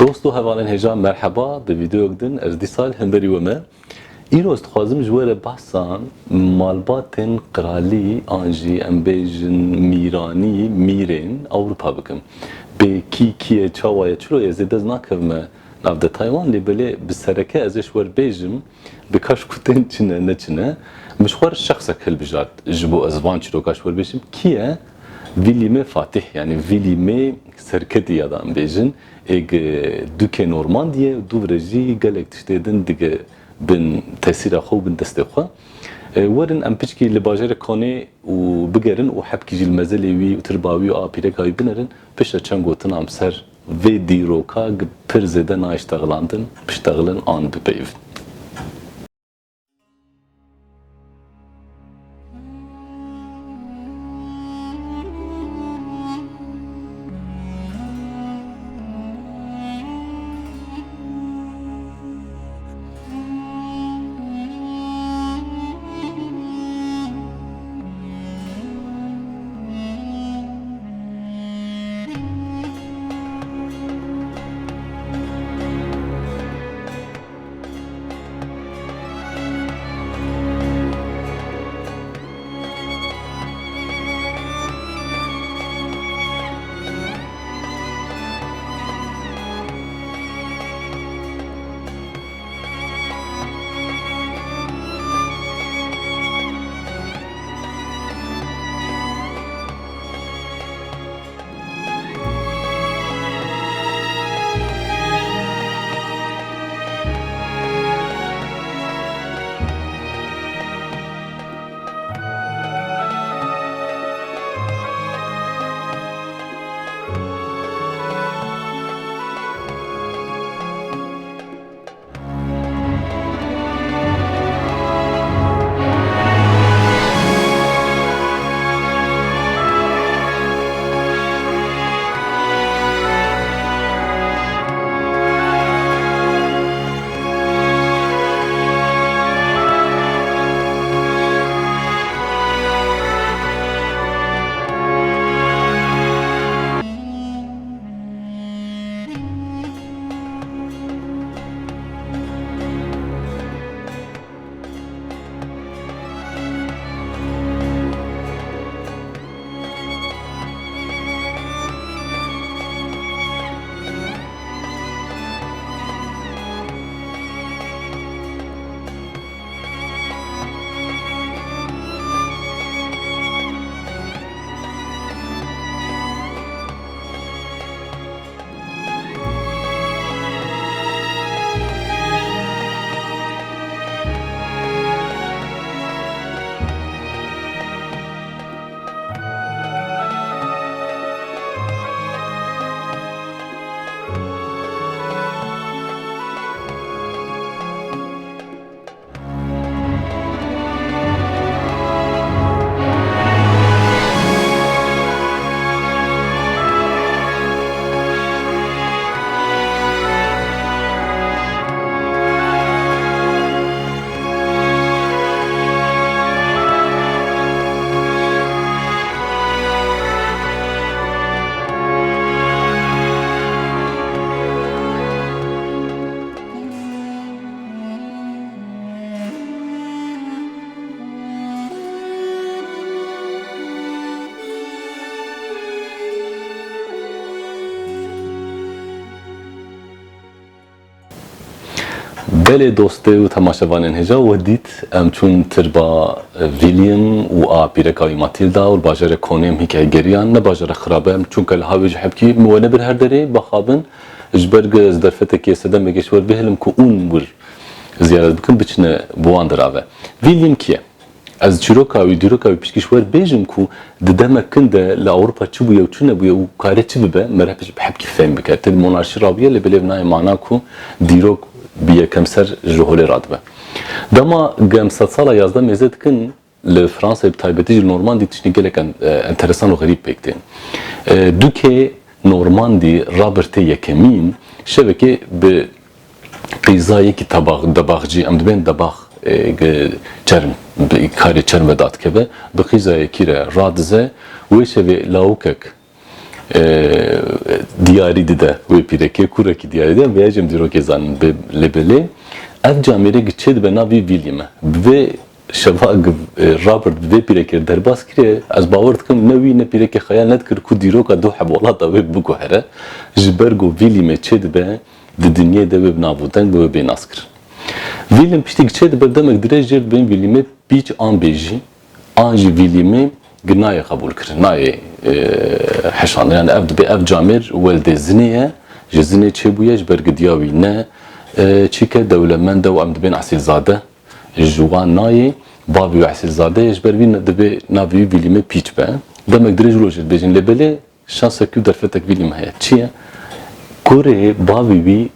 دوستو هەواڵێن هێژان مرحبا di videoyek din ez dîsal hemberî we me îro ez dixwazim ji we re behsan malbatên qiralî an jî em bêjin mîranî mîrên Ewropa bikim. Bê kî ye çawa ye çilo ye zêde ez nakevime nav detaywan lê belê bi sereke ez ê ji we re bêjim bi kaş kutên çi ne çi ne min ji xwe re şexsek hilbijart ji bo ez van çîroka ji we re bêjim kî ye Vilîmê Fatih yani Vilîmê serketî ya da em bêjin êg dûkê Normandiyê dû re jî gelek tiştê din dige bin tesîra xwe û bin destê xwe werin em piçkî li bajarê Konê û bigerin û hepkî jî li mezelê wî û tirba wî û apîreka wî binerin pişta çend gotin am ser vê dîroka pir zêde naiştexilandin piştexilin an bipeyivin. Belê dostê û temaşevanên hêja we dît em çûn tirba William û a pîreka wî Matilda û li bajarê Konê em hînkê geriyan ne bajara xirabe em çûnke li havê ji hepkî we nebir her derê bexabin ji ber ez derfetekê sedemekê ji we bihêlim ku ûn wir ziyaret bikin biçine bi wan dirave. William kî ye? Ez çîroka wî dîroka wî piştî ji we bêjim ku di demekin de li Ewropa çi bûye û çi nebûye û karê çi bibe me re bi hepkî fêm bike. Tê monarşî rabiye lê bilêv nayê mana ku dîrok bi yekemser ji holê radibe. Dema gem sed sala yazda mêze dikin li Fransayê bi taybetî ji Normandî tiştî gelek enteresan û xerîb pêk tên. Dûkê Normandî rabirtê yekemîn şevekê bi qîzayekî debaxcî em dibên debax çerm karê çerm ve datkeve bi qîzayekî re radize wê şevê lawikek diyari de ve pireke kuraki diyari de veya jem diro kezan lebele ev camire gitçed be navi William ve şeva Robert ve pireke derbas kire az bawer dikim nevi ne pireke xayal nedkir ku diro ka do hebola da ve bu kuhere jbergo William çed be di dünya de ve navudan ve be naskir William pişti gitçed be demek direjir ben William piç an beji anji William قناية قبول كر ناي حشان يعني اف جامر ولد زنيه جزنيه تشبويج برق دياوي نا تشيكا دولمنده وعمد بين عسيل زاده جوان ناي بابي وعسيل زاده يجبر بين دبي نافي فيليمي بيتش با دمك درج لوج بيجن لبلي شانس كيو درفتك فيليم هي تشيا كوري بابي بي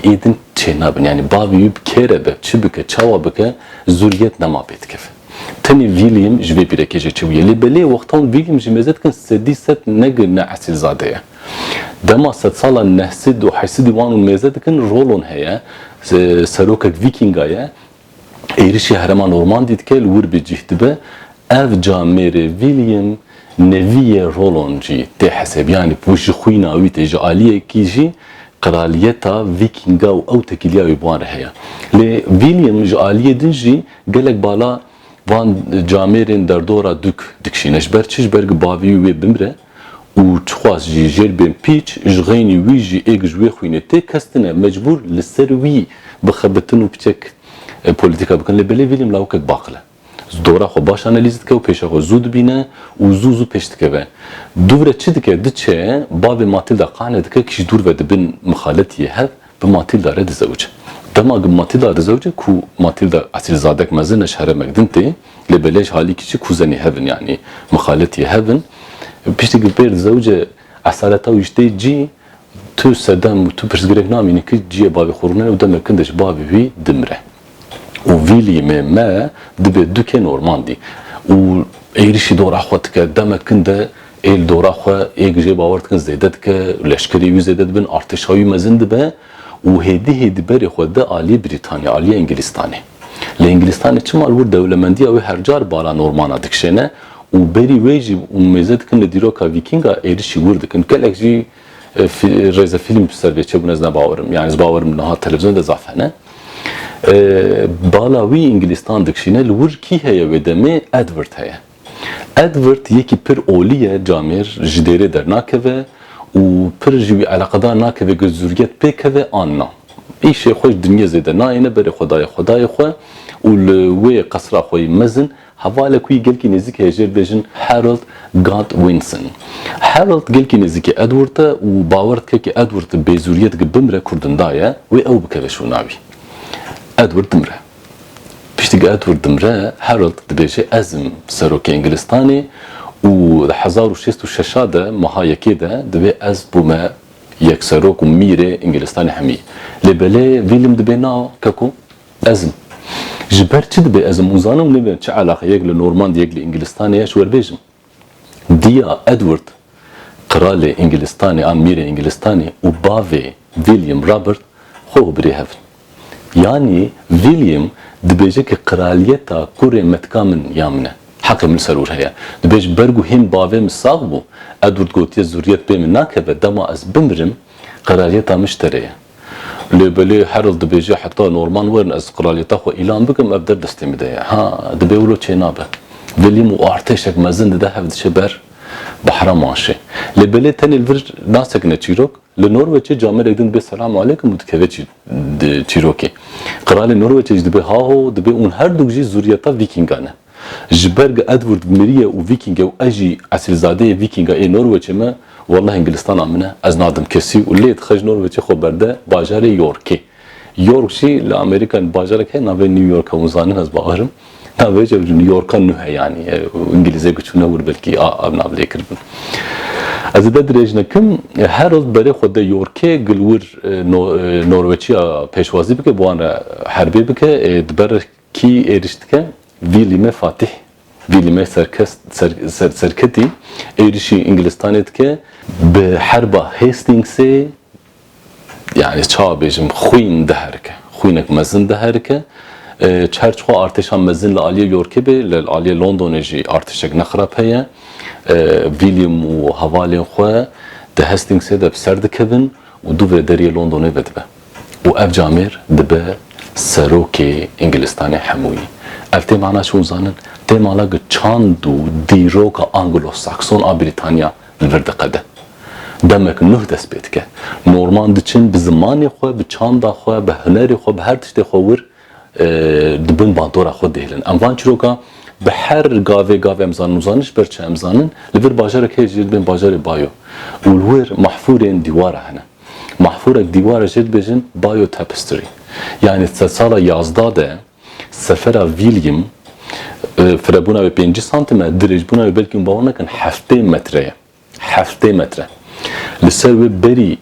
يدن تشينابن يعني بابي بكيربه تشبكه تشاوبكه زوريت نما بيتكف تاني فيليام جبي بيركيجي تشويه اللي بالي وقتهم فيليام جمازات كان سديست نقل نعسل زادية دما ست صالا نحسد وحسد وان الميزات كان رولون هيا سروكك فيكينغايا ايرشي هرمان نورمان ديت كال ور بجهتبه اف جامير فيليام نفيه رولون جي تي حسب يعني بوش خوينا ويتي جاليه كيجي قراليتا فيكينغا او تكيليا يبوان هيا لي فيليام جاليه دنجي قالك بالا وان جاميرين دردورا دكشينش برچش برگ باوی و بمره و چخواس جی جر بین پیچ جغینی وی جی اگ جوی خوینه تی کستنه مجبور لسر وی بخبتن و بچک پولیتیکا بکن لبلی ویلیم لاوکک باقله دورا خو باش انالیز دکه و پیشا خو زود بینه و زوزو پیش دکه و دوره چی دکه دچه باوی ماتیلدا قانه دکه کش دور و دبن مخالطیه هف به ماتیلدا رد زوجه دما ماتيلدا زوجة كو ماتيلدا أصيل زادك مازلنا شهر مقدنتي لبلاش حالي كيشي كوزني هيفن يعني مخالتي هيفن بيشتي بير زوجة أصالتها ويشتي جي تو سدام تو برزقرك نامي نكي جي بابي خورنا ودم كندش بابي في دمره وفيلي ما دبي دوكي نورماندي و ايرشي دور اخواتك دم كنده ايل دور اخوا ايك جي باورتكن زيدتك لشكري وزيدت بن ارتشاوي مزند به وهدي بري خود عالي بريطانيا عالي انجلستاني لانجلستاني چمال ور دولمندي او هر جار بالا نورمانا دكشنه وبري ويجي وميزات كن ديروكا فيكينغا ايرشي ورد كن كلك جي في ريزا فيلم بسربي چبو نزنا باورم يعني باورم نها تلفزيون ده زعفنه بالا وي انجلستان دكشنه لور كي هي ودمه ادوارد هي ادوارد يكي پر اوليه جامير جديره درناكه و پر جوی علاقدار ناکه و گزوریت پیکه و آننا ایشه خوش دنیا زیده ناینه بری خدای خو و لوی قصر خوی مزن حواله کوی گل کی نزدیک هجر بجن هارولد گاد وینسن هارولد گل کی نزدیک ادوارد و باورد که ادوارد بزوریت بمره کردندایه و او بکه شو ناوی ادوارد دمره پشتی ادوارد دمره هارولد دبیجه ازم سروک انگلستانی و 1606 ده مهایکی ده دبی از بومه یک سروک و میره انگلستانی همی لبله ویلیم دبی نا ککو ازم جبر چی دبی ازم وزانم نبین چه علاقه یک لنورماند یک لانگلستانی شور بیجم دیا ادوارد قرال انگلستانی آن میره انگلستانی و باوی ویلیام رابرت خو بری هفن yani ویلیام دبیجه که قرالیتا کوره متکامن یامنه حق من سرور هيا دبيج برغو هم باوي مصاغبو ادورد غوتي زوريت بي من ناكبه دما از بمرم قراريتا مشتريه لبلي حرل دبيجي حتى نورمان ورن از قراريتا خو اعلان بكم ابدر دستمده ها دبيولو تشينابه وليم وارتشك مازن ده هفد شبر بحر ماشي لبلي تاني الفر ناسك نتشيروك لنورويتش جامر يدن بي السلام عليكم متكفيتش تشيروكي قرار نورويتش دبي هاهو دبي اون هر دوجي زوريتا فيكينغانه جبرگ ادوارد مريه و فيكينغ و اجي اصلزاده فيكينغ اي نورويتش ما والله انجلستان امنه از نادم كسي وليت خج نورويتش خو برده باجار يوركي يوركشي لامريكان باجارك هي ناوي نيويورك وزانن از باورم ناوي جو نيويورك نه يعني انجليزي كچونه ور بلكي ابنا بليكر از ده درجنكم هارولد بري خود يوركي گلور نورويتشيا پیشوازی بك بوان حربي بك دبر کی eriştike ویلیمه فاتح ویلیمه سرکتی ایرشی انگلستانیت که به حرب هستینگسی yani çağ bejim خوین دهرکه خوینک مزن دهرکه چرچخو ارتشان مزن لالیه یورکه به لالیه لندن جی ارتشک نخراب هیا ویلیام و هوالین خو ده هستینگس ده بسر دکبن و دو به دری لندن بدبه و اف جامر دبه سروک انگلستان حموی اف تی معنا شو زانن تی معنا چاند و دیروک انگلو ساکسون بریتانیا الوردقده demek nuh dest pê dike norman diçin bi zimanê xwe bi çanda xwe bi hunerê xwe bi her tiştê xwe wir dibin bandora xwe dêhlin em van çîroka bi her gavê em zanin û zaniş ber çi em zanin li vir bajarek hê jî dibên bajarê bayo û li wir mahfûrên dîwara hene mahfûrek dîwara jê dibêjin bayo tapestry yani sala yazda de sefera William firebûna bi 5 santimetre dirêjbûna bi belkî bawer nekin 7 metreye 7 metre li ser wê berî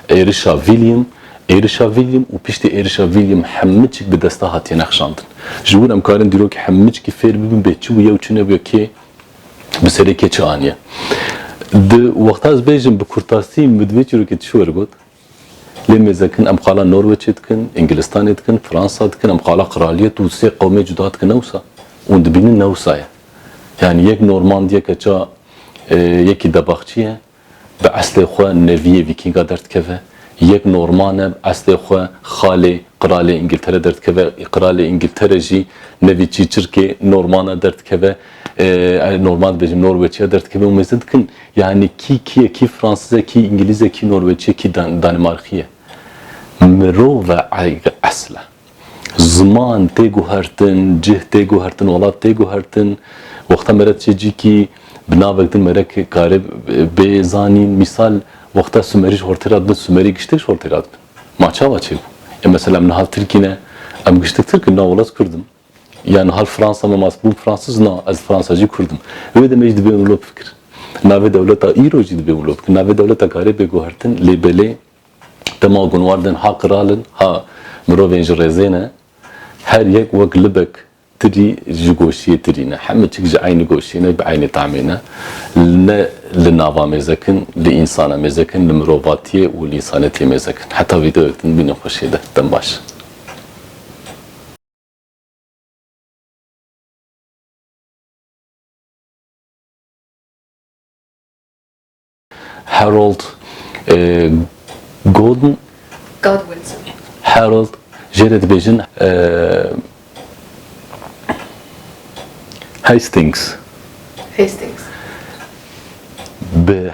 êrişa William û piştî êrişa William hemûçik bi desta hatiye nexşandin ji wir em karin dîrokî hemûçikî fêr bibin bê çi bûye û çi nebûye kê bi serê kê çi aniye di wexta ez bêjim bi kurtasî min bi divê çîrokê çi wergot lê mêzekin em xala Norweçê dikin Ingilistanê dikin Fransa dikin em xala kraliyet û sê qewmê cuda dikin newsa û dibînin newsa ye yani yek Normandiyeke ça yekî debaxçî ye bi eslê xwe neviyê Vîkînga derdikeve yek Norman e eslê xwe xalê Kralê İngiltere derdikeve Kralê İngiltere jî nevî Çîçirkê Normana derdikeve Norman dibêjim Norweçya derdikeve û mêze dikin yani kî ye kî Fransız e kî İngiliz e kî Norweçî kî Danimarkî ye mirov ve esl e ziman tê guhertin cih tê guhertin welat tê guhertin wexta mere çêcîkî bi navek din merek kare bê zanîn misal wexta Sümerî ji hortêra dibin Sümerî giştek ji hortêra dibin ma çawa çêbû mesela em niha Tirkîne em giştek Tirkin na welat Kurdim yani hal Fransa me mas bûm Fransız na ez Fransa jî Kurdim wê demê jî dibê wilo bikir navê dewleta îro jî dibê wilo bikir navê dewleta kare bê guhertin lê belê dema gunwardin ha kralin ha mirovên ji rêzê ne her yek wek libek tirî ji goşiyê tirî ne hemûçik ji aynî goşiyê ne bi aynî tamê ne ne li nava mêzekin li însana mêzekin li mirovatiyê û li însanetiyê mêzekin heta vîdeoyek din bînin xweşê de dem baş Harold Godwin Harold jê dibêjin Hastings Hastings. bi